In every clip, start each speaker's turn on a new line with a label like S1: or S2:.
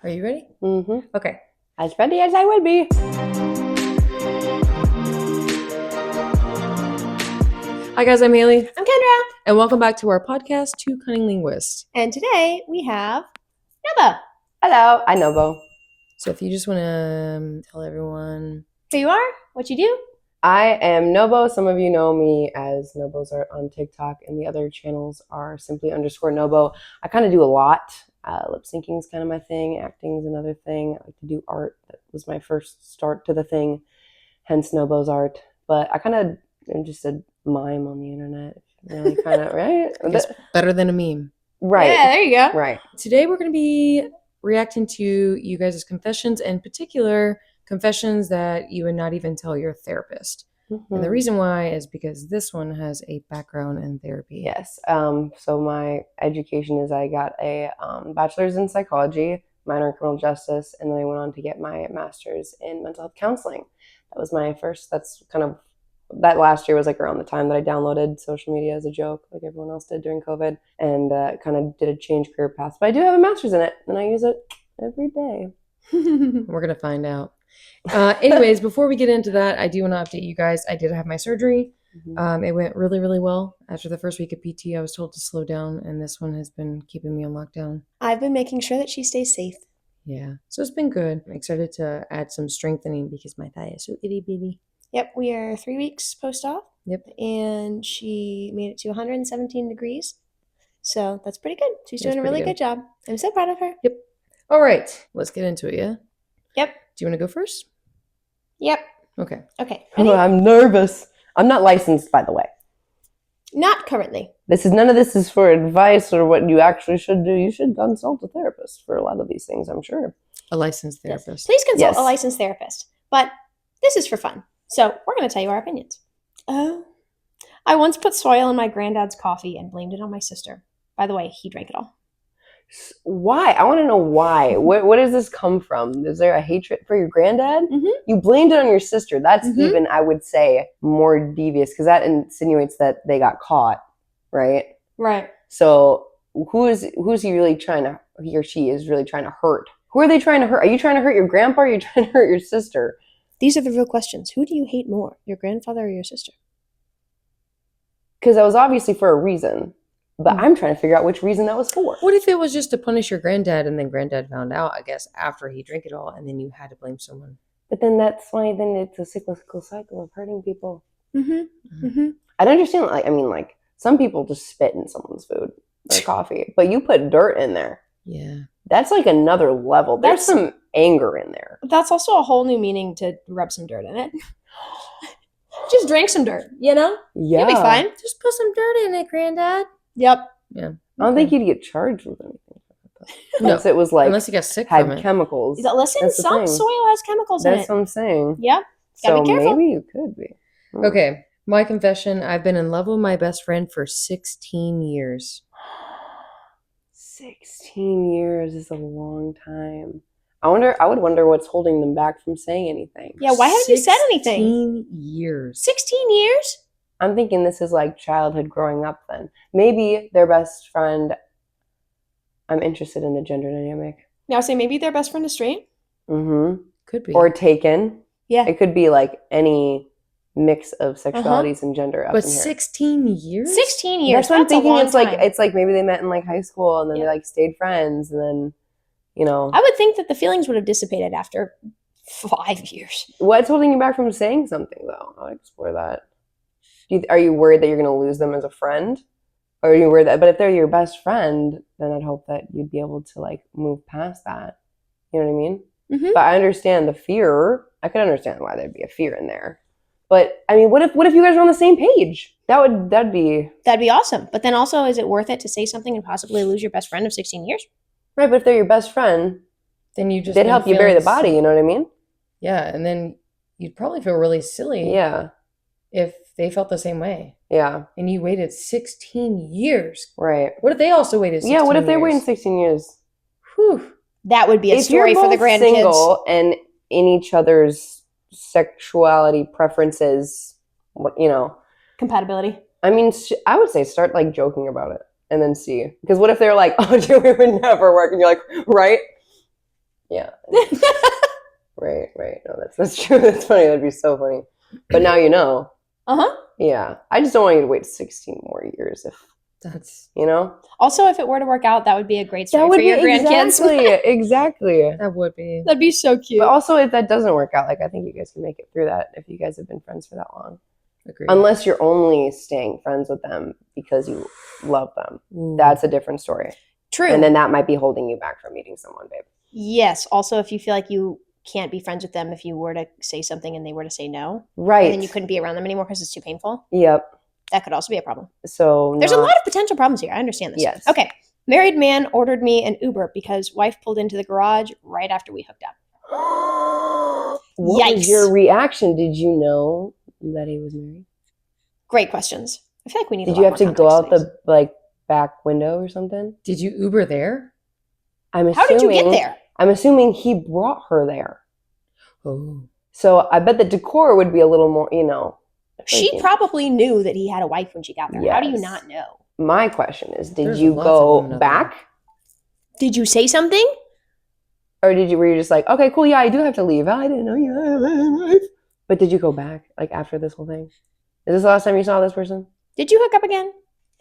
S1: Are you ready?
S2: Mm-hmm.
S1: Okay.
S2: As ready as I would be.
S1: Hi guys, I'm Hailee.
S3: I'm Kendra.
S1: And welcome back to our podcast, Two Cunning Linguists.
S3: And today we have Nobo.
S2: Hello, I'm Nobo.
S1: So if you just want to tell everyone
S3: Who you are, what you do.
S2: I am Nobo. Some of you know me as Nobo's Art on TikTok, and the other channels are simply _Nobo. I kind of do a lot. Lip syncing is kind of my thing. Acting is another thing. I like to do art. That was my first start to the thing, hence Nobo's Art. But I kind of am just a mime on the internet. Really kind of, right?
S1: it's better than a meme.
S2: Right.
S3: Yeah, there you go.
S2: Right.
S1: Today we're going to be reacting to you guys' confessions, in particular confessions that you would not even tell your therapist.
S2: Mm-hmm.
S1: And the reason why is because this one has a background in therapy.
S2: Yes. So my education is I got a bachelor's in psychology, minor in criminal justice, and then I went on to get my master's in mental health counseling. That was my first. That's kind of that last year was like around the time that I downloaded social media as a joke, like everyone else did during COVID, and kind of did a change career path. But I do have a master's in it, and I use it every day.
S1: We're gonna find out. Anyways, before we get into that, I do want to update you guys. I did have my surgery.
S2: Mm-hmm.
S1: It went really, really well. After the first week of PT, I was told to slow down, and this one has been keeping me on lockdown.
S3: I've been making sure that she stays safe.
S1: Yeah, so it's been good. I'm excited to add some strengthening because my thigh is so itty bitty.
S3: Yep, we are 3 weeks post-op.
S1: Yep.
S3: And she made it to 117 degrees. So that's pretty good. She's doing a really good job. I'm so proud of her.
S1: Yep. All right, let's get into it, yeah?
S3: Yep.
S1: Do you want to go first?
S3: Yep.
S1: Okay.
S3: Okay.
S2: Oh, I'm nervous. I'm not licensed, by the way.
S3: Not currently.
S2: None of this is for advice or what you actually should do. You should consult a therapist for a lot of these things, I'm sure.
S1: A licensed
S3: Yes.
S1: therapist.
S3: Please consult
S2: Yes.
S3: a licensed therapist. But this is for fun. So we're going to tell you our opinions. Oh. I once put soil in my granddad's coffee and blamed it on my sister. By the way, he drank it all.
S2: Why? I want to know why. Where does this come from? Is there a hatred for your granddad?
S3: Mm-hmm.
S2: You blamed it on your sister. That's
S3: Mhm.
S2: even, I would say, more devious because that insinuates that they got caught, right?
S3: Right.
S2: So who's he really trying to? He or she is really trying to hurt. Who are they trying to hurt? Are you trying to hurt your grandpa? Or are you trying to hurt your sister?
S3: These are the real questions. Who do you hate more, your grandfather or your sister?
S2: Because that was obviously for a reason. But I'm trying to figure out which reason that was for.
S1: What if it was just to punish your granddad and then granddad found out, I guess, after he drank it all and then you had to blame someone?
S2: But then that's why then it's a cyclical cycle of hurting people.
S3: Mm-hmm. Mm-hmm.
S2: I don't understand. Like some people just spit in someone's food or coffee, but you put dirt in there.
S1: Yeah.
S2: That's like another level. There's some anger in there.
S3: That's also a whole new meaning to rub some dirt in it. Just drink some dirt, you know?
S2: Yeah.
S3: You'll be fine.
S1: Just put some dirt in it, granddad.
S3: Yep.
S1: Yeah.
S2: I don't think you'd get charged with anything.
S1: No.
S2: Unless it was like,
S1: Unless you got sick from
S2: had
S1: it.
S2: chemicals.
S3: Listen,
S2: That's the
S3: some
S2: thing.
S3: soil has chemicals in
S2: That's
S3: it.
S2: what I'm saying.
S3: Yep. Gotta
S2: So
S3: be careful.
S2: maybe you could be.
S1: Okay. My confession, I've been in love with my best friend for 16 years.
S2: 16 years is a long time. I would wonder what's holding them back from saying anything.
S3: Yeah, why haven't you said anything?
S1: 16 years.
S3: 16 years?
S2: I'm thinking this is like childhood growing up then. Maybe their best friend, I'm interested in the gender dynamic.
S3: Now say maybe their best friend is straight.
S2: Mm-hmm.
S1: Could be.
S2: Or taken.
S3: Yeah.
S2: It could be like any mix of sexualities and gender up
S1: but
S2: in here.
S1: 16 years?
S3: 16 years.
S2: That's what I'm thinking.
S3: A long time.
S2: It's like maybe they met in like high school and then
S3: Yeah.
S2: they like stayed friends and then, you know.
S3: I would think that the feelings would have dissipated after 5 years.
S2: What's holding you back from saying something though? I'll explore that. Are you worried that you're going to lose them as a friend? Or are you worried that, but if they're your best friend, then I'd hope that you'd be able to like move past that. You know what I mean?
S3: Mm-hmm.
S2: But I understand the fear. I could understand why there'd be a fear in there. But I mean, what if you guys are on the same page? That'd be
S3: awesome. But then also, is it worth it to say something and possibly lose your best friend of 16 years?
S2: right. But if they're your best friend,
S1: Then you just
S2: they'd help you bury the body. You know what I mean?
S1: Yeah, and then you'd probably feel really silly
S2: Yeah.
S1: if they felt the same way.
S2: Yeah.
S1: And you waited 16 years.
S2: Right.
S1: What if they also waited 16
S2: Yeah. What if they're
S1: years?
S2: waiting 16 years?
S1: Whew.
S3: That would be a
S2: If
S3: story
S2: you're
S3: for the
S2: both
S3: grandkids.
S2: single and in each other's sexuality preferences, you know,
S3: Compatibility.
S2: I mean, I would say start like joking about it and then see. Because what if they're like, oh, dude, we would never work, and you're like, right? Yeah. Right. No, that's true. That's funny. That'd be so funny. But now you know.
S3: Uh-huh.
S2: Yeah. I just don't want you to wait 16 more years if,
S1: That's
S3: Also, if it were to work out, that would be a great story for your grandkids.
S2: Exactly.
S1: that would be.
S3: That'd be so cute.
S2: But also, if that doesn't work out, like I think you guys can make it through that if you guys have been friends for that long.
S1: Agreed.
S2: Unless you're only staying friends with them because you love them.
S1: Ooh.
S2: That's a different story.
S3: True.
S2: And then that might be holding you back from meeting someone, babe.
S3: Yes. Also, if you feel like you can't be friends with them if you were to say something and they were to say no.
S2: Right.
S3: And then you couldn't be around them anymore because it's too painful.
S2: Yep.
S3: That could also be a problem.
S2: So
S3: there's a lot of potential problems here. I understand this.
S2: Yes.
S3: Okay. Married man ordered me an Uber because wife pulled into the garage right after we hooked up.
S2: What
S3: Yikes.
S2: was your reaction? Did you know that he was married?
S3: Great questions. I feel like we need.
S2: Did you have to go out the back window or something?
S1: Did you Uber there?
S3: How did you get there?
S2: I'm assuming he brought her there.
S1: Oh.
S2: So I bet the decor would be a little more,
S3: She probably knew that he had a wife when she got there.
S2: Yes.
S3: How do you not know?
S2: My question is, did
S1: There's
S2: you
S1: lots of
S2: go
S1: women out
S2: back?
S3: Did you say something?
S2: Or were you just like, okay, cool, yeah, I do have to leave. I didn't know you had a wife. But did you go back, after this whole thing? Is this the last time you saw this person?
S3: Did you hook up again?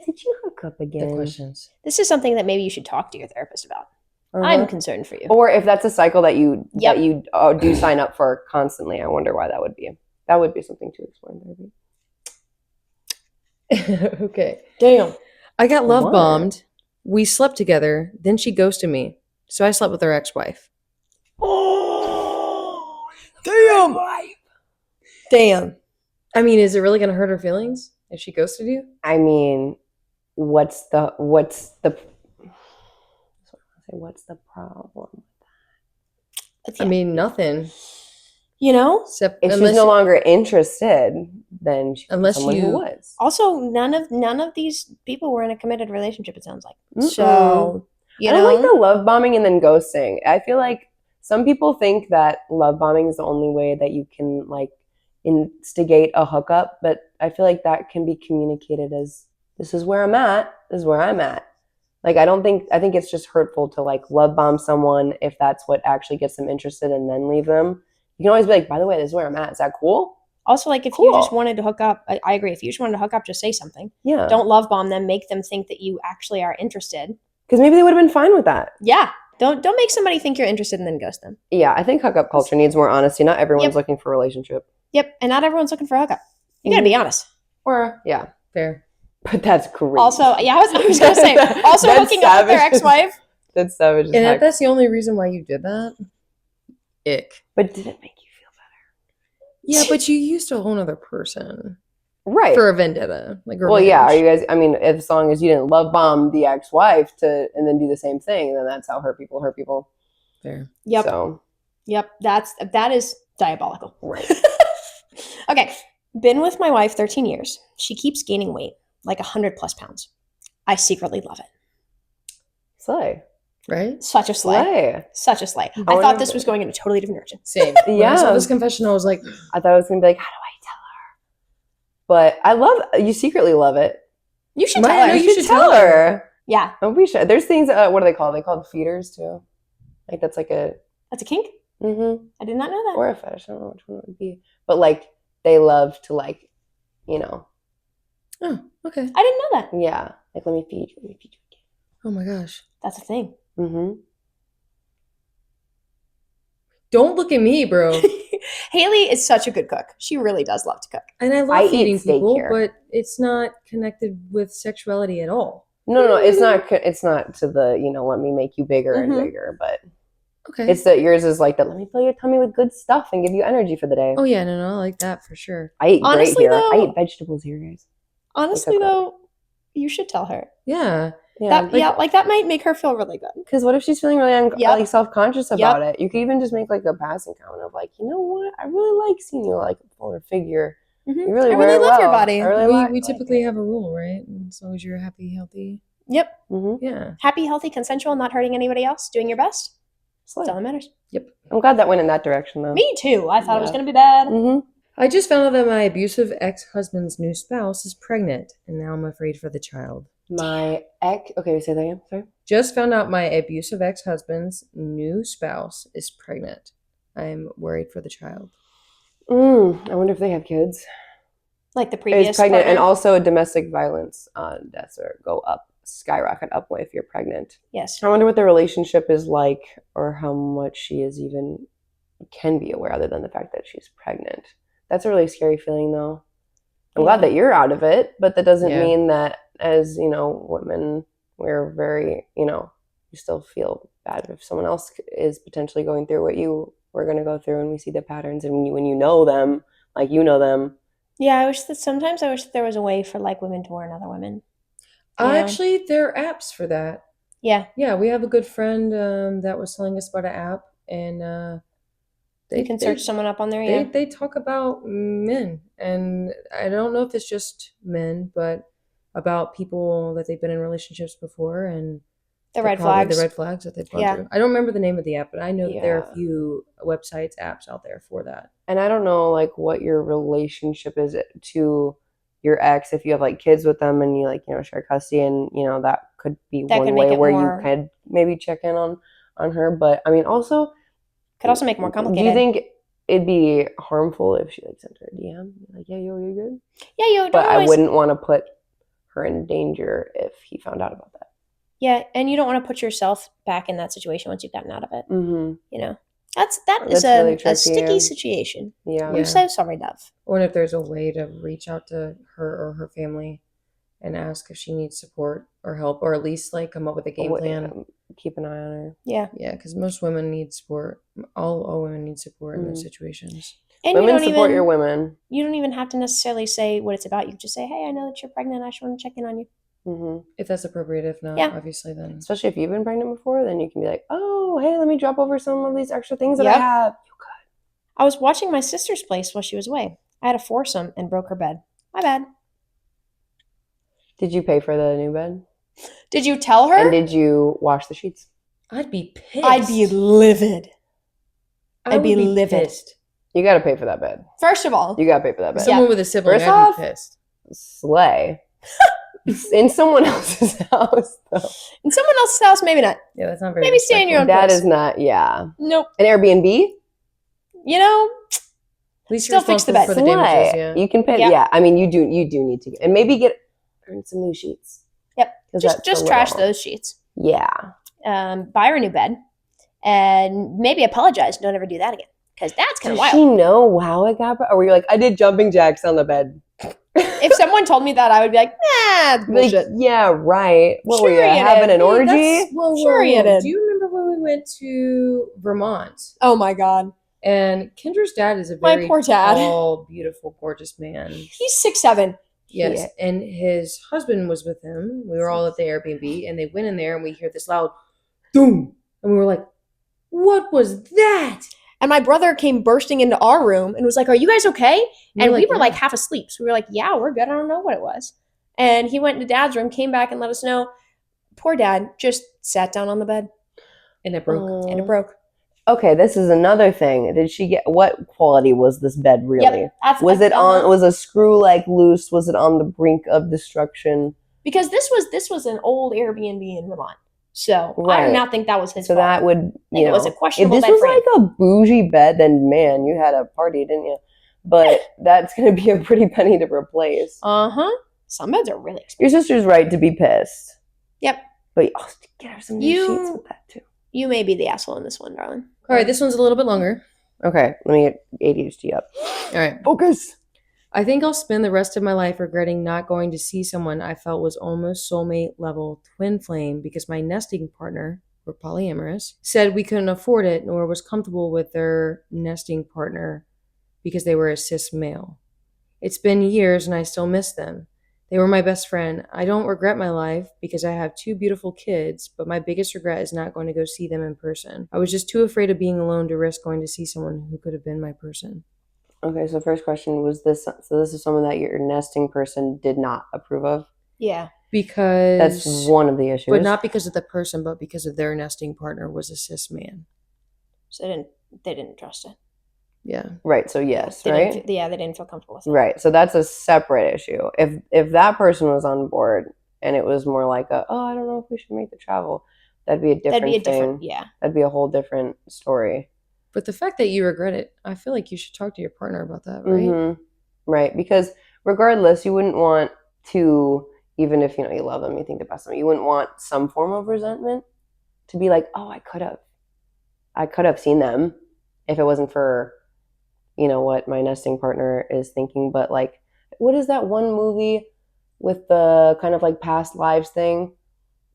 S2: Did you hook up again?
S1: Good questions.
S3: This is something that maybe you should talk to your therapist about.
S2: Uh-huh.
S3: I'm concerned for you.
S2: Or if that's a cycle that you
S3: Yep.
S2: do sign up for constantly, I wonder why that would be. That would be something to explore in therapy.
S1: Okay.
S3: Damn.
S1: I got love
S2: What?
S1: bombed. We slept together. Then she ghosted me. So I slept with her ex-wife.
S3: Oh, damn. Damn.
S1: I mean, is it really going to hurt her feelings if she ghosted you?
S2: I mean, what's the problem?
S1: I mean, nothing. Except
S2: If she's
S1: unless
S2: no longer interested, then she's
S1: Unless
S2: someone
S1: you-
S2: who was.
S3: Also, none of these people were in a committed relationship, it sounds like.
S2: Mm-mm.
S3: So,
S2: I don't like the love bombing and then ghosting. I feel like some people think that love bombing is the only way that you can instigate a hookup, but I feel like that can be communicated as, this is where I'm at, this is where I'm at. I think it's just hurtful to love bomb someone if that's what actually gets them interested and then leave them. You can always be like, by the way, this is where I'm at. Is that cool?
S3: Also, if you just wanted to hook up, I agree. If you just wanted to hook up, just say something.
S2: Yeah.
S3: Don't love bomb them. Make them think that you actually are interested.
S2: Because maybe they would have been fine with that.
S3: Yeah. Don't make somebody think you're interested and then ghost them.
S2: Yeah, I think hookup culture needs more honesty. Not everyone's
S3: Yep.
S2: looking for a relationship.
S3: Yep. And not everyone's looking for a hookup. You gotta be honest.
S2: Or, yeah.
S1: fair.
S2: But that's crazy.
S3: Also, yeah, I was gonna say, also
S2: That's
S3: hooking up with their
S2: savage.
S3: ex-wife.
S2: That's savage as
S1: And
S2: heck.
S1: if that's the only reason why you did that, ick.
S2: But did it make you feel
S1: Yeah, but you used a whole other person
S2: better? Right.
S1: for a vendetta.
S2: Well, yeah. Are you guys? I mean, as long as you didn't love bomb the ex-wife and then do the same thing, then that's how hurt people.
S1: Fair.
S3: Yep.
S2: So
S3: Yep. That is diabolical.
S2: right.
S3: Okay. Been with my wife 13 years. She keeps gaining weight, 100+ pounds. I secretly love it.
S2: Slay.
S1: Right?
S3: Such a slay. Such a slay. I
S2: wonder
S3: thought
S2: if
S3: this was going in a totally different direction.
S1: Same. When I
S2: Yeah.
S1: saw this confession, I was like,
S2: I thought I was gonna be like, how do I tell her? But I love you. Secretly love it.
S3: You should
S1: Right,
S3: tell
S1: no,
S3: her.
S1: you should tell her.
S3: Yeah.
S2: Oh, we should. There's things. What are they called? They called feeders too. That's like a.
S3: That's a kink?
S2: Mm-hmm.
S3: I did not know that.
S2: Or a fetish. I don't know which one it would be. But they love to
S1: oh, okay.
S3: I didn't know that.
S2: yeah. Let me feed you.
S1: Oh my gosh.
S3: That's a thing.
S2: Mm-hmm.
S1: Don't look at me, bro.
S3: Hailee is such a good cook. She really does love to cook.
S1: And I love
S2: I eat
S1: feeding
S2: steak
S1: people,
S2: here.
S1: but it's not connected with sexuality at all.
S2: No, it's not. It's not to the let me make you bigger and
S3: Mhm.
S2: bigger, but
S1: Okay.
S2: it's that yours is like that. Let me fill your tummy with good stuff and give you energy for the day.
S1: Oh yeah, no, I like that for sure.
S2: I eat
S3: Honestly,
S2: great here. I
S3: though-
S2: eat vegetables here, guys.
S3: Honestly,
S2: cook
S3: though, you should tell her.
S1: Yeah.
S3: That might make her feel really good.
S2: Because what if she's feeling really
S3: Yep.
S2: self-conscious about it? You could even just make a passing comment of you know what? I really like seeing you a fuller figure.
S3: Mhm.
S2: You really
S3: I
S2: wear
S3: really
S2: it
S3: love your
S2: well.
S3: body.
S2: I really
S1: We typically have a rule, right? As long as you're happy, healthy.
S3: Yep.
S2: Mm-hmm.
S1: Yeah.
S3: Happy, healthy, consensual, not hurting anybody else, doing your best. That's all that matters.
S2: I'm glad that went in that direction though.
S3: Me too. I thought it was
S2: Yeah.
S3: going to be bad.
S2: Mm-hmm.
S1: I just found out that my abusive ex-husband's new spouse is pregnant, and now I'm afraid for the child.
S2: My ex. Okay, say that again. Sorry.
S1: Just found out my abusive ex-husband's new spouse is pregnant. I'm worried for the child.
S2: I wonder if they have kids.
S3: Like the previous
S2: Is pregnant,
S3: partner?
S2: and also domestic violence deaths go up, skyrocket up if you're pregnant.
S3: Yes.
S2: I wonder what the relationship is like, or how much she is even can be aware, other than the fact that she's pregnant. That's a really scary feeling, though. I'm glad that you're out of it, but that doesn't mean that, as women, we're very, you still feel bad if someone else is potentially going through what you were going to go through, and we see the patterns, and when you know them, like them.
S3: Yeah, I wish that there was a way for like women to warn other women.
S1: Actually, there are apps for that.
S3: Yeah.
S1: Yeah, we have a good friend that was telling us about an app, and
S3: you can search someone up on there.
S1: They talk about men, and I don't know if it's just men, but about people that they've been in relationships before and
S3: the red flags
S1: that they've gone through. I don't remember the name of the app, but I know that there are a few websites, apps out there for that.
S2: And I don't know like what your relationship is to your ex, if you have like kids with them and you share custody, and that could be one way where you could maybe check in on her. But I mean, also
S3: could also make it more complicated.
S2: Do you think it'd be harmful if she sent her a DM like, yeah, yo, you're good?
S3: Yeah, yo.
S2: But I wouldn't want to put her in danger if he found out about that.
S3: Yeah, and you don't want to put yourself back in that situation once you've gotten out of it.
S2: Mm-hmm.
S3: That is really a sticky situation.
S2: Yeah.
S3: I'm so sorry, Dove.
S1: Or if there's a way to reach out to her or her family and ask if she needs support or help, or at least like come up with a game plan.
S2: Keep an eye on her.
S3: Yeah.
S1: Yeah, because most women need support. All women need support in those situations.
S3: And
S2: women support your women.
S3: You don't even have to necessarily say what it's about. You can just say, hey, I know that you're pregnant. I just want to check in on you.
S2: Mm-hmm.
S1: If that's appropriate. If not, obviously then.
S2: Especially if you've been pregnant before, then you can be like, oh, hey, let me drop over some of these extra things that I have.
S3: I was watching my sister's place while she was away. I had a foursome and broke her bed. My bad.
S2: Did you pay for the new bed?
S3: Did you tell her?
S2: And did you wash the sheets?
S1: I'd be pissed.
S3: I'd be livid. I'd be livid.
S1: Pissed.
S2: You got to pay for that bed.
S3: First of all,
S2: you got to pay for that bed.
S1: Someone with a sibling, I'd be pissed.
S2: Slay. In someone else's house, though.
S3: In someone else's house, maybe not.
S1: Yeah, that's not very.
S3: Maybe stay in your own
S2: place. That
S3: place.
S2: is not. Yeah.
S3: Nope.
S2: An Airbnb.
S1: At least
S3: still fix the bed
S1: for the damages. Yeah.
S2: You can pay. Yeah. I mean, you do need to, and maybe earn some new sheets.
S3: Yep. Just trash those sheets.
S2: Yeah.
S3: Buy her a new bed, and maybe apologize. Don't ever do that again, because that's kind of wild.
S2: Does she know how it got? Or were you like, I did jumping jacks on the bed?
S3: If someone told me that, I would be like, nah, bullshit.
S2: Like, yeah, right. What were you having an orgy?
S3: Sure you did.
S1: Do you remember when we went to Vermont?
S3: Oh my god.
S1: And Kendra's dad is a very tall, beautiful, gorgeous man.
S3: He's 6'7".
S1: Yes, and his husband was with him. We were all at the Airbnb, and they went in there, and we hear this loud boom, and we were like, "What was that?"
S3: And my brother came bursting into our room and was like, "Are you guys okay?" And we were like half asleep, so we were like, "Yeah, we're good. I don't know what it was." And he went into Dad's room, came back, and let us know. Poor Dad just sat down on the bed,
S1: and it broke.
S3: And it broke.
S2: Okay, this is another thing. Did she get what quality was this bed really?
S3: Yep,
S2: was a screw like loose? Was it on the brink of destruction?
S3: Because this was an old Airbnb in Vermont. So I do not think that was his fault.
S2: So that would it
S3: was a questionable
S2: if this was like a bougie bed, then man, you had a party, didn't you? But that's gonna be a pretty penny to replace.
S3: Some beds are really expensive.
S2: Your sister's right to be pissed.
S3: Yep.
S2: But get her some new sheets with that too.
S3: You may be the asshole in this one, darling.
S1: All right, this one's a little bit longer.
S2: Okay, let me get ADHD up.
S1: All right.
S2: Focus.
S1: I think I'll spend the rest of my life regretting not going to see someone I felt was almost soulmate level twin flame because my nesting partner, we're polyamorous, said we couldn't afford it nor was comfortable with their nesting partner because they were a cis male. It's been years and I still miss them. They were my best friend. I don't regret my life because I have 2 beautiful kids, but my biggest regret is not going to go see them in person. I was just too afraid of being alone to risk going to see someone who could have been my person.
S2: Okay, so first question was this. So this is someone that your nesting person did not approve of?
S3: Yeah.
S1: Because...
S2: That's one of the issues.
S1: But not because of the person, but because of their nesting partner was a cis man.
S3: So they didn't trust it.
S1: Yeah.
S2: Right. So yes, right?
S3: They didn't feel comfortable with it.
S2: Right. So that's a separate issue. If that person was on board and it was more like oh, I don't know if we should make the travel, that'd be a different thing.
S3: Yeah.
S2: That'd be a whole different story.
S1: But the fact that you regret it, I feel like you should talk to your partner about that, right?
S2: Mm-hmm. Right, because regardless, you wouldn't want to, even if you love them, you think the best of them, you wouldn't want some form of resentment to be like, oh, I could have seen them if it wasn't for what my nesting partner is thinking. But like, what is that one movie with the kind of like past lives thing?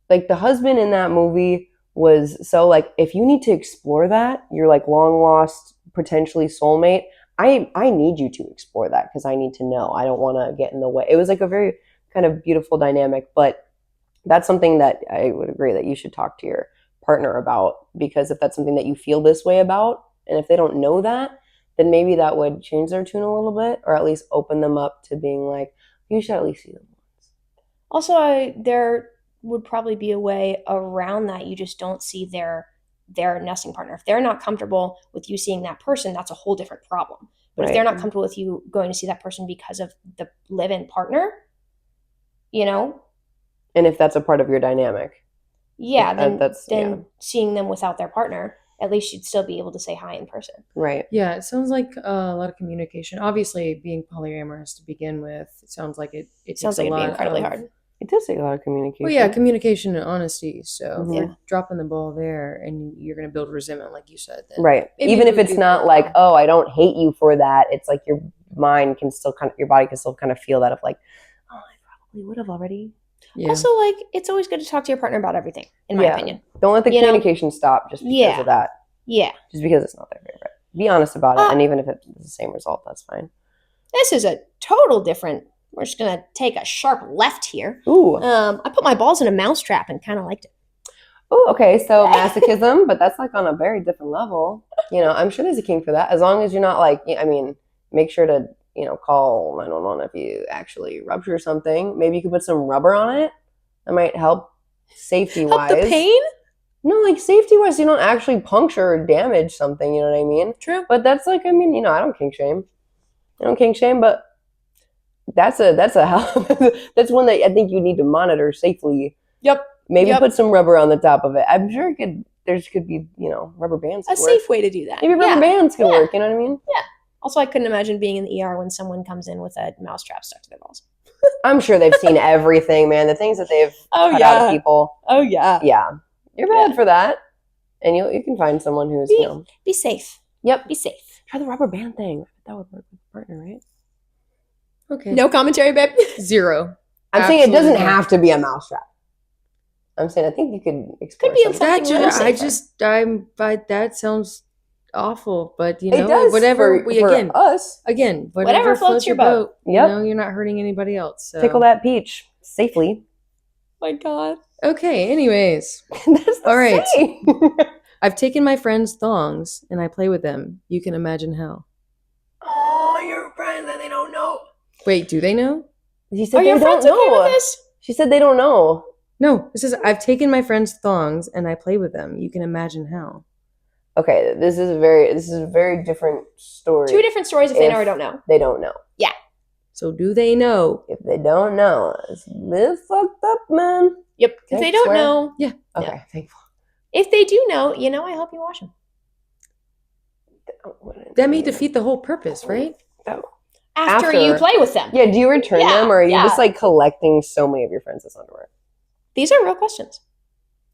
S2: Like the husband in that movie was so like, if you need to explore that, you're like long lost, potentially soulmate, I need you to explore that because I need to know. I don't want to get in the way. It was like a very kind of beautiful dynamic, but that's something that I would agree that you should talk to your partner about, because if that's something that you feel this way about, and if they don't know that, then maybe that would change their tune a little bit, or at least open them up to being like, you should at least see them once.
S3: Also, there would probably be a way around that. You just don't see their nesting partner. If they're not comfortable with you seeing that person, that's a whole different problem. But if they're not comfortable with you going to see that person because of the live-in partner, and
S2: if that's a part of your dynamic,
S3: then seeing them without their partner, at least you'd still be able to say hi in person.
S2: Right.
S1: Yeah, it sounds like a lot of communication. Obviously, being polyamorous to begin with, it sounds like it
S3: sounds like it'd be incredibly hard.
S2: It does take a lot of communication.
S1: Well, yeah, communication and honesty. So if
S3: Yeah.
S1: you're dropping the ball there and you're going to build resentment, like you said. Then
S2: Right. Even if it's not like, oh, I don't hate you for that. It's like your mind can still your body can still kind of feel that of like, oh, I probably would have already.
S1: Yeah.
S3: Also, like, it's always good to talk to your partner about everything, in my opinion.
S2: Don't let the communication stop just because of that.
S3: Yeah.
S2: Just because it's not their favorite. Be honest about it, and even if it's the same result, that's fine.
S3: This is a total different. We're just gonna take a sharp left here.
S2: Ooh.
S3: I put my balls in a mousetrap and kind of liked it.
S2: Oh, okay. So masochism, but that's like on a very different level. I'm sure there's a king for that. As long as you're not like, make sure to, call 911 if you actually rupture something. Maybe you could put some rubber on it. That might help safety-wise.
S3: Help the pain?
S2: No, like safety-wise, you don't actually puncture or damage something. You know what I mean?
S3: True.
S2: But that's like, I don't kink shame. But that's that's one that I think you need to monitor safely.
S3: Yep.
S2: Maybe put some rubber on the top of it. I'm sure there could be, rubber bands.
S3: A safe way to do that.
S2: Maybe rubber bands can work, you know what I mean?
S3: Yeah. Also, I couldn't imagine being in the ER when someone comes in with a mousetrap stuck to their balls.
S2: I'm sure they've seen everything, man. The things that they've cut out of people.
S3: Oh, yeah.
S2: Yeah. You're bad for that. And you can find someone who's,
S3: Be safe.
S2: Yep.
S3: Be safe.
S2: Try the rubber band thing. That would work with a partner, right?
S1: Okay.
S3: No commentary, babe.
S1: 0.
S2: I'm saying it doesn't have to be a mousetrap. I'm saying I think you could explore
S3: Could be
S2: something.
S1: That sounds awful, but
S2: it does
S1: whatever
S2: for us.
S1: Again,
S3: whatever floats your boat.
S2: Yep.
S1: You're not hurting anybody else. So.
S2: Tickle that peach safely.
S3: My God.
S1: Okay, anyways.
S2: That's
S1: all right.
S2: saying.
S1: I've taken my friends' thongs and I play with them. You can imagine how.
S2: Oh, your friends and they don't know.
S1: Wait, do they know?
S2: She said
S3: Are
S2: they
S3: your
S2: don't
S3: friends okay
S2: know.
S3: with this?
S2: She said they don't know.
S1: No, it says I've taken my friends' thongs and I play with them. You can imagine how.
S2: Okay, this is a very different story.
S3: 2 different stories if they know or don't know.
S2: They don't know.
S3: Yeah.
S1: So do they know?
S2: If they don't know, it's a little fucked up, man.
S3: Yep. If they don't know.
S1: Yeah.
S2: Okay,
S3: yeah.
S2: thankful.
S3: If they do know, I hope you wash them.
S1: That may defeat the whole purpose, right?
S3: After you play with them.
S2: Yeah, do you return them, or are you just like collecting so many of your friends' underwear?
S3: These are real questions.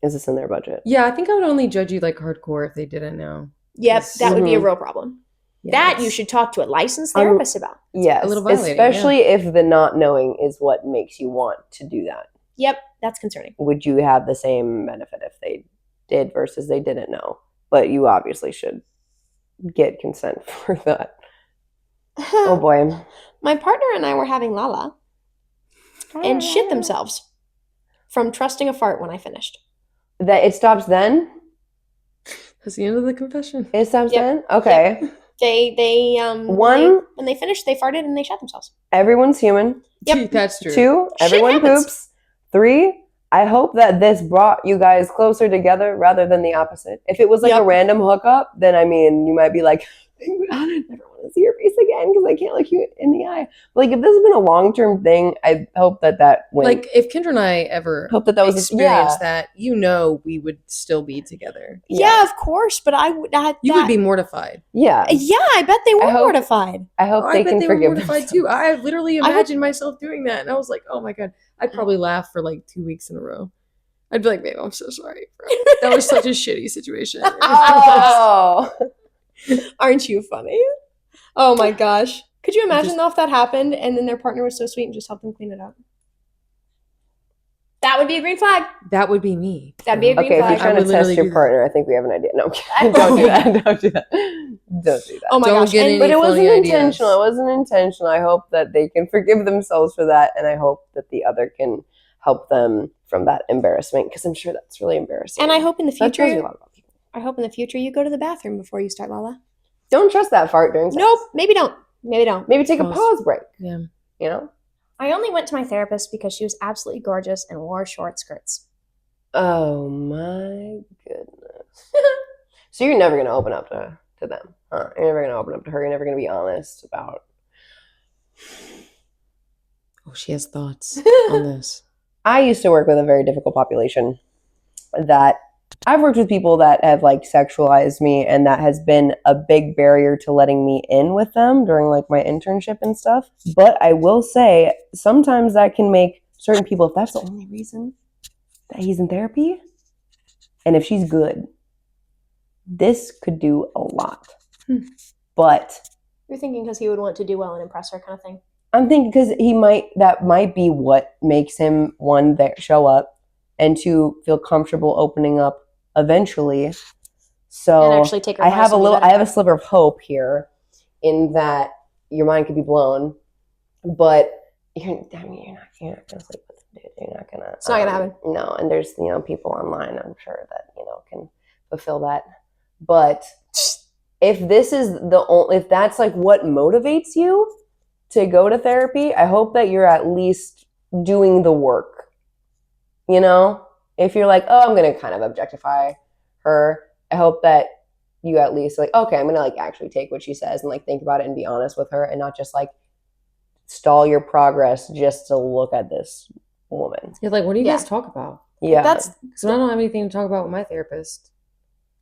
S2: Is this in their budget?
S1: Yeah, I think I would only judge you like hardcore if they didn't know.
S3: Yep, that would be a real problem.
S1: Yeah,
S3: that you should talk to a licensed therapist about.
S2: Yes,
S1: a little violating,
S2: especially if the not knowing is what makes you want to do that.
S3: Yep, that's concerning.
S2: Would you have the same benefit if they did versus they didn't know? But you obviously should get consent for that. Oh boy.
S3: My partner and I were having Lala and shit themselves from trusting a fart when I finished.
S2: That it stops then?
S1: That's the end of the confession.
S2: It stops then? Okay.
S3: Yep. They when they finished, they farted and they shot themselves.
S2: Everyone's human.
S3: Yep.
S1: That's true.
S2: 2, everyone poops. 3, I hope that this brought you guys closer together rather than the opposite. If it was like a random hookup, then you might be like, thank God I never want want to see your face again because I can't look you in the eye. But like, if this has been a long-term thing, I hope that went.
S1: Like, if Kendra and I ever
S2: hope that was
S1: experienced that, we would still be together.
S3: Yeah, of course, but I would not.
S1: You would be mortified.
S2: Yeah.
S3: Yeah, I bet they were mortified.
S2: I hope they can forgive
S1: mortified too. I literally imagined myself doing that, and I was like, oh my God. I'd probably laugh for like 2 weeks in a row. I'd be like, babe, I'm so sorry, bro. That was such a shitty situation.
S2: Oh.
S3: Aren't you funny? Oh my gosh. Could you imagine though if that happened and then their partner was so sweet and just helped them clean it up? That would be a green flag.
S1: That would be me.
S3: That'd be a green flag.
S2: If you're trying to test your partner, I think we have an idea. No, I'm kidding. Don't do that. Don't do that. Don't do that.
S3: Oh my gosh.
S2: But it wasn't intentional. It wasn't intentional. I hope that they can forgive themselves for that, and I hope that the other can help them from that embarrassment, because I'm sure that's really embarrassing.
S3: And I hope in the future,
S2: that tells you a lot about people.
S3: I hope in the future you go to the bathroom before you start, Lala.
S2: Don't trust that fart during sex.
S3: Nope. Maybe don't. Maybe
S2: take a pause break.
S1: Yeah.
S2: You know?
S3: I only went to my therapist because she was absolutely gorgeous and wore short skirts.
S2: Oh my goodness. So you're never going to open up to them, huh? You're never going to open up to her. You're never going to be honest about...
S1: Oh, she has thoughts on this.
S2: I used to work with a very difficult population that I've worked with people that have like sexualized me, and that has been a big barrier to letting me in with them during like my internship and stuff. But I will say sometimes that can make certain people, if that's the only reason that he's in therapy, and if she's good, this could do a lot. But
S3: you're thinking because he would want to do well and impress her kind of thing.
S2: I'm thinking because that might be what makes him, one, show up, and two, feel comfortable opening up eventually. So
S3: and actually take her
S2: I have a sliver of hope here in that your mind could be blown, but you're not gonna sleep with him, dude. You're not gonna.
S3: It's not gonna happen.
S2: No, and there's people online, I'm sure, that can fulfill that. But if this is if that's like what motivates you to go to therapy, I hope that you're at least doing the work. If you're like, oh, I'm going to kind of objectify her, I hope that you at least like, okay, I'm going to like actually take what she says and like think about it and be honest with her, and not just like stall your progress just to look at this woman.
S1: You're like, what do you guys talk about?
S2: Yeah.
S1: Because I don't have anything to talk about with my therapist.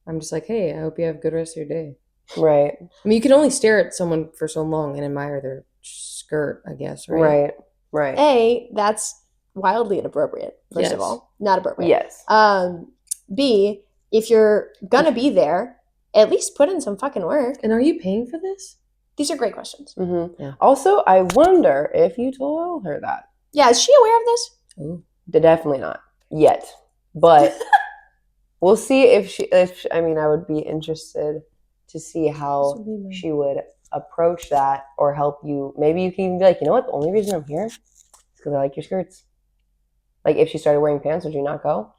S1: I'm just like, hey, I hope you have a good rest of your day.
S2: Right.
S1: I mean, you can only stare at someone for so long and admire their skirt, I guess, right?
S2: Right.
S3: A, that's wildly inappropriate, first of all. Not appropriate.
S2: Yes.
S3: B, if you're gonna be there, at least put in some fucking work.
S1: And are you paying for this?
S3: These are great questions.
S2: Mm-hmm. Yeah. Also, I wonder if you told her that.
S3: Yeah, is she aware of this?
S1: Ooh.
S2: Definitely not yet, but we'll see I would be interested to see how she would approach that, or help you. Maybe you can even be like, you know what, the only reason I'm here is because I like your skirts. Like, if she started wearing pants, would you not go?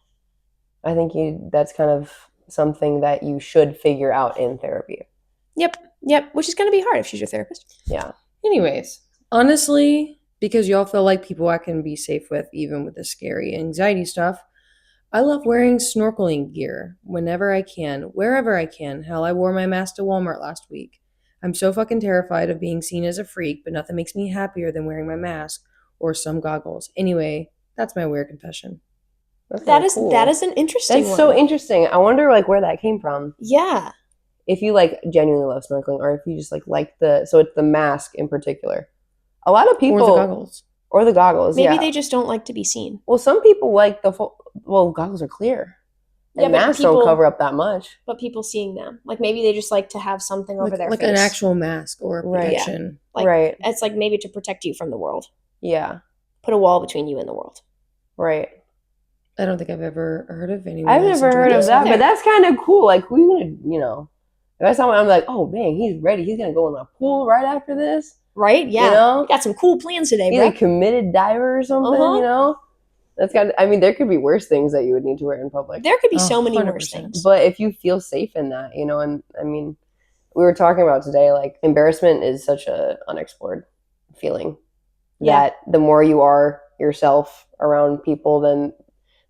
S2: I think that's kind of something that you should figure out in therapy.
S3: Yep, which is going to be hard if she's your therapist.
S2: Yeah.
S1: Anyways, honestly, because y'all feel like people I can be safe with, even with the scary anxiety stuff, I love wearing snorkeling gear whenever I can, wherever I can. Hell, I wore my mask to Walmart last week. I'm so fucking terrified of being seen as a freak, but nothing makes me happier than wearing my mask or some goggles. Anyway, that's my weird confession.
S3: That is an interesting one.
S2: That's so interesting. I wonder like where that came from.
S3: Yeah.
S2: If you like genuinely love snorkeling, or if you just like so it's the mask in particular. A lot of people or the goggles.
S3: Maybe they just don't like to be seen.
S2: Well, some people like goggles are clear. And masks don't cover up that much.
S3: But people seeing them. Like, maybe they just like to have something over their face.
S1: Like an actual mask or a protection.
S3: Yeah. Right. It's like maybe to protect you from the world.
S2: Yeah.
S3: Put a wall between you and the world.
S2: Right.
S1: I don't think I've ever heard of anyone.
S2: I've never heard of that, but that's kind of cool. Like, we want to, if I saw I'm like, oh, man, he's ready. He's going to go in the pool right after this.
S3: Right? Yeah. We got some cool plans today, bro.
S2: He's a committed diver or something, That's there could be worse things that you would need to wear in public.
S3: There could be so many worse things.
S2: But if you feel safe in that, and we were talking about today, like, embarrassment is such a unexplored feeling that the more you are yourself around people, then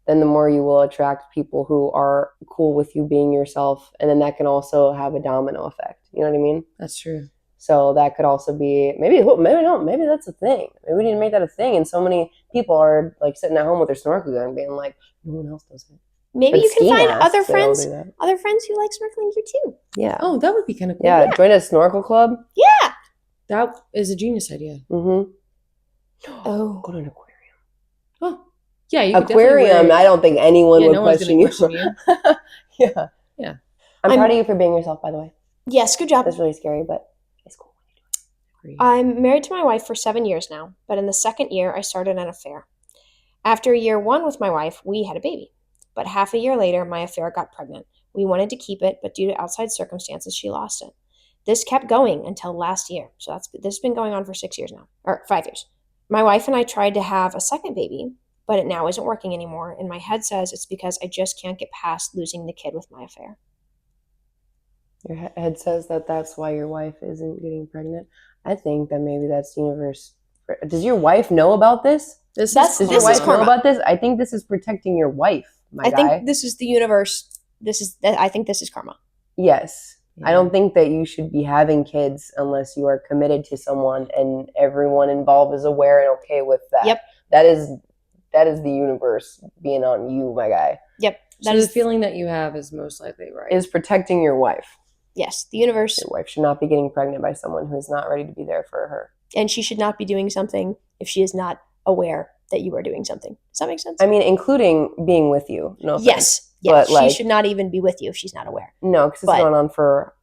S2: the more you will attract people who are cool with you being yourself. And then that can also have a domino effect. You know what I mean?
S1: That's true.
S2: So that could also be maybe not. Maybe that's a thing. Maybe we need to make that a thing. And so many people are like sitting at home with their snorkel gun, being like, no one else does it.
S3: Maybe
S2: But
S3: you can
S2: ski
S3: find
S2: masks,
S3: other
S2: they all
S3: friends,
S2: do that.
S3: other friends who like snorkeling gear too.
S2: Yeah.
S1: Oh, that would be kind of cool.
S2: Yeah. Join a snorkel club.
S3: Yeah.
S1: That is a genius idea.
S2: Mm-hmm.
S3: Oh.
S2: Go to an aquarium.
S1: Oh, yeah. You could
S2: Aquarium. I don't think anyone would
S1: no one's
S2: question
S1: gonna
S2: you.
S1: question you.
S2: Yeah.
S1: Yeah.
S2: I'm proud of you for being yourself, by the way.
S3: Yes, good job.
S2: That's really scary, but it's cool.
S3: I'm married to my wife for 7 years now, but in the second year, I started an affair. After year 1 with my wife, we had a baby. But half a year later, my affair got pregnant. We wanted to keep it, but due to outside circumstances, she lost it. This kept going until last year. So this has been going on for 6 years now, or 5 years. My wife and I tried to have a second baby, but it now isn't working anymore, and my head says it's because I just can't get past losing the kid with my affair.
S2: Your head says that that's why your wife isn't getting pregnant. I think that maybe that's the universe. Does your wife know about this?
S1: Does
S2: your wife know
S3: karma.
S2: about this? I think this is protecting your wife,
S3: I think this is the universe. I think this is karma.
S2: Yes.
S1: Yeah.
S2: I don't think that you should be having kids unless you are committed to someone and everyone involved is aware and okay with that.
S3: Yep.
S2: That is the universe being on you, my guy.
S3: Yep.
S1: So the feeling that you have is most likely right.
S2: Is protecting your wife.
S3: Yes, the universe.
S2: Your wife should not be getting pregnant by someone who is not ready to be there for her.
S3: And she should not be doing something if she is not aware that you are doing something. Does that make sense?
S2: I mean, including being with you. No offense.
S3: Yes.
S2: But,
S3: she should not even be with you if she's not aware.
S2: No, because it's gone on for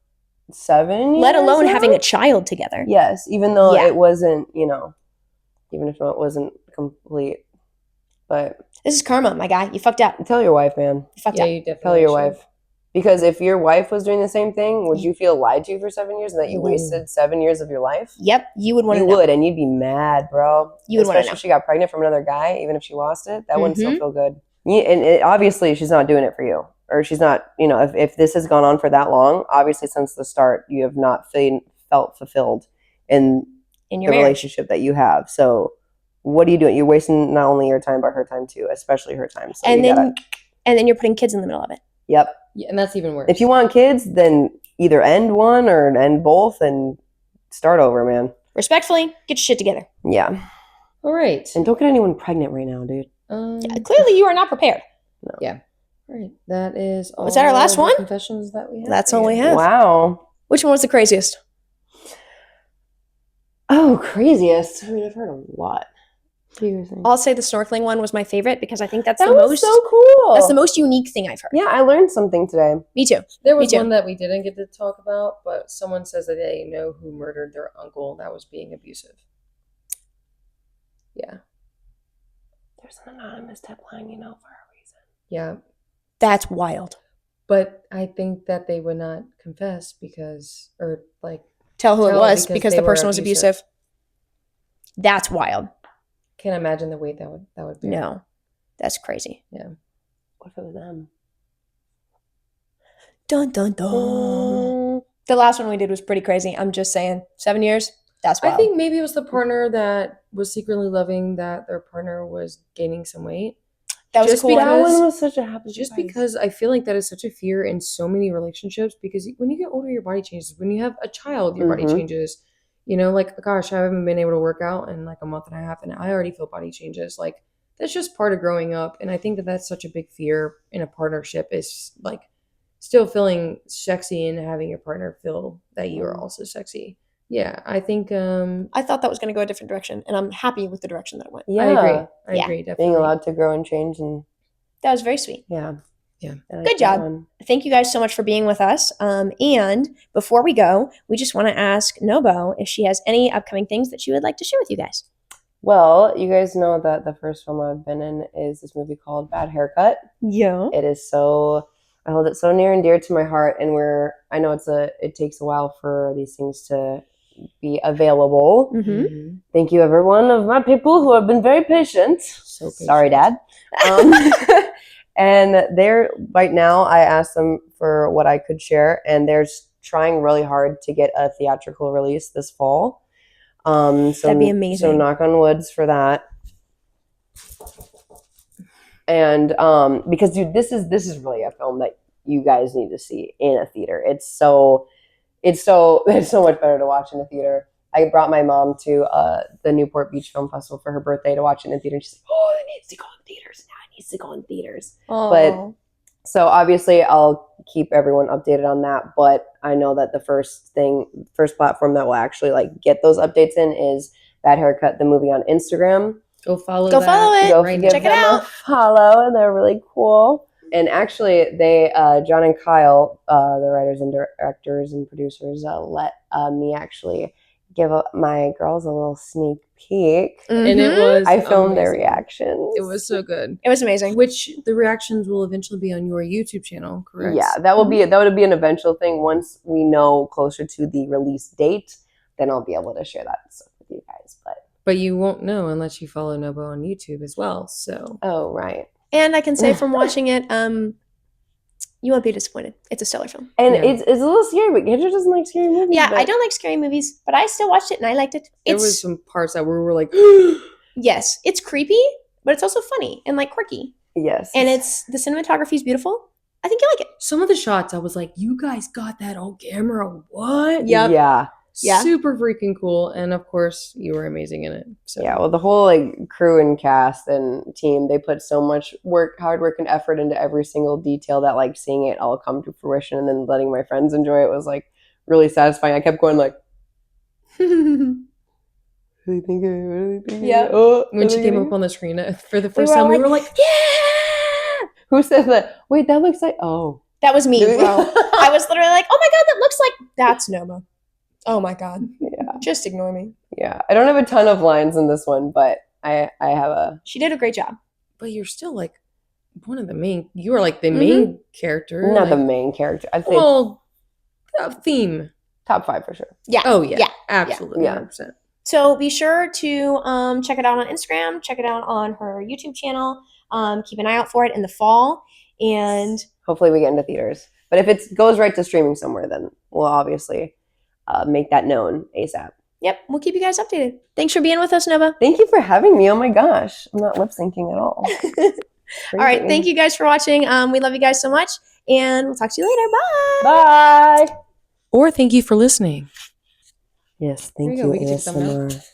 S2: 7 years.
S3: Let alone
S2: now?
S3: having a child together.
S2: Yes, even though it wasn't, even if it wasn't complete. But
S3: this is karma, my guy. You fucked up.
S2: Tell your wife, man.
S3: You fucked up.
S1: You definitely
S2: Tell your
S1: should.
S2: wife. Because if your wife was doing the same thing, would you feel lied to for 7 years and that you wasted 7 years of your life?
S3: Yep, you would want to know.
S2: You would, and you'd be mad, bro.
S3: You would want to know.
S2: Especially if she got pregnant from another guy, even if she lost it. That wouldn't still feel good. Obviously, she's not doing it for you. Or she's not, if this has gone on for that long, obviously since the start, you have not felt fulfilled in
S3: your
S2: the relationship that you have. So what are you doing? You're wasting not only your time, but her time too, especially her time. So
S3: and then you're putting kids in the middle of it.
S2: Yep.
S1: Yeah, and that's even worse.
S2: If you want kids, then either end one or end both and start over, man.
S3: Respectfully, get your shit together.
S2: Yeah.
S1: All right.
S2: And don't get anyone pregnant right now, dude.
S3: Clearly, you are not prepared.
S2: No.
S1: Yeah. All right. That is all.
S3: Was that our last one?
S1: Confessions that we have.
S3: That's all we have.
S2: Wow.
S3: Which one was the craziest?
S2: Oh, craziest. I mean, I've heard a lot.
S3: I'll say the snorkeling one was my favorite because I think that's
S2: that
S3: the
S2: was
S3: most
S2: so cool.
S3: That's the most unique thing I've heard.
S2: Yeah, I learned something today.
S3: Me too.
S1: There was one that we didn't get to talk about, but someone says that they know who murdered their uncle that was being abusive. Yeah.
S2: There's an anonymous tip line, for a reason.
S1: Yeah.
S3: That's wild.
S1: But I think that they would not confess because, or like...
S3: Tell who it was because the person was
S1: abusive.
S3: abusive. That's wild.
S1: Can't imagine the weight that would be.
S3: No, that's crazy.
S1: Yeah.
S2: What if it was them?
S3: Dun dun dun. The last one we did was pretty crazy. I'm just saying, 7 years. That's wild.
S1: I think maybe it was the partner that was secretly loving that their partner was gaining some weight.
S3: That was cool.
S2: That one was such a happy
S1: Just
S2: surprise.
S1: because I feel like that is such a fear in so many relationships because when you get older, your body changes. When you have a child, your body changes. Like, gosh, I haven't been able to work out in like a month and a half and I already feel body changes. Like, that's just part of growing up. And I think that that's such a big fear in a partnership is like still feeling sexy and having your partner feel that you are also sexy. Yeah, I think...
S3: I thought that was going to go a different direction and I'm happy with the direction that it went.
S2: Yeah.
S1: I agree, definitely.
S2: Being allowed to grow and change and...
S3: That was very sweet.
S2: Yeah.
S3: Good job. Thank you guys so much for being with us. And before we go, we just want to ask Nobo if she has any upcoming things that she would like to share with you guys.
S2: Well, you guys know that the first film I've been in is this movie called Bad Haircut.
S3: Yeah.
S2: It is so... I hold it so near and dear to my heart, and I know it takes a while for these things to be available.
S3: Mm-hmm.
S2: Thank you, every one of my people who have been very patient.
S1: So patient.
S2: Sorry, Dad. And they're right now. I asked them for what I could share, and they're trying really hard to get a theatrical release this fall.
S3: That'd be amazing.
S2: So knock on woods for that. And because dude, this is really a film that you guys need to see in a theater. It's it's so much better to watch in the theater. I brought my mom to the Newport Beach Film Festival for her birthday to watch it in the theater. And she's like, "Oh, it needs to go in theaters now. It needs to go in theaters."
S3: Oh.
S2: But so obviously, I'll keep everyone updated on that. But I know that the first platform that will actually like get those updates in is Bad Haircut, the movie on Instagram.
S1: Go follow
S3: Go
S1: that.
S3: follow it.
S2: Go
S1: right
S2: give
S3: Check it
S2: them
S3: out.
S2: a follow, and they're really cool. And actually, they John and Kyle, the writers and directors and producers, let me actually give my girls a little sneak peek.
S1: And it was
S2: I filmed their
S1: amazing.
S2: reactions.
S1: It was so good.
S3: It was amazing.
S1: Which the reactions will eventually be on your YouTube channel, correct?
S2: Yeah, that would be an eventual thing. Once we know closer to the release date, then I'll be able to share that stuff with you guys.
S1: But you won't know unless you follow Nobo on YouTube as well. So
S2: Right.
S3: And I can say from watching it, you won't be disappointed. It's a stellar film.
S2: And
S1: Yeah.
S2: it's a little scary, but Kendra doesn't like scary movies.
S3: Yeah,
S2: but
S3: I don't like scary movies, but I still watched it and I liked it.
S1: there was some parts that we were like,
S3: Yes, it's creepy, but it's also funny and like quirky.
S2: Yes.
S3: And the cinematography is beautiful. I think you like it.
S1: some of the shots I was like, you guys got that on camera. What?
S3: Yep.
S2: Yeah.
S3: Yeah.
S1: Super freaking cool. And of course, you were amazing in it. So
S2: Yeah, well, the whole like crew and cast and team, they put so much hard work and effort into every single detail that like seeing it all come to fruition and then letting my friends enjoy it was like really satisfying. I kept going like, what do you think? What do you think?
S3: Yeah.
S2: Oh,
S1: when she came up on the screen for the first time, we were like,
S3: yeah.
S2: who says that? Wait, that looks like
S3: That was me, bro. I was literally like, oh my God, that looks like that's Nobo. Oh my God.
S2: Yeah.
S3: Just ignore me.
S2: Yeah. I don't have a ton of lines in this one, but I have a.
S3: She did a great job.
S1: but you're still like one of the main. You are like the main character.
S2: Not the
S1: like,
S2: main character. I'd say
S1: well, theme.
S2: top 5 for sure.
S3: Yeah.
S1: Oh yeah,
S3: Yeah.
S1: absolutely,
S2: Yeah.
S1: 100%.
S3: So be sure to check it out on Instagram. Check it out on her YouTube channel. Keep an eye out for it in the fall. And
S2: Hopefully we get into theaters. But if it goes right to streaming somewhere, then we'll obviously make that known ASAP.
S3: yep, we'll keep you guys updated. Thanks for being with us, Nova.
S2: Thank you for having me. Oh my gosh. I'm not lip syncing at all.
S3: All right. Thank you guys for watching. We love you guys so much. And we'll talk to you later. Bye.
S2: Bye.
S1: Or thank you for listening.
S2: Yes,
S1: There
S2: thank
S1: you go.
S2: you,
S1: We can take some now.
S2: ASMR.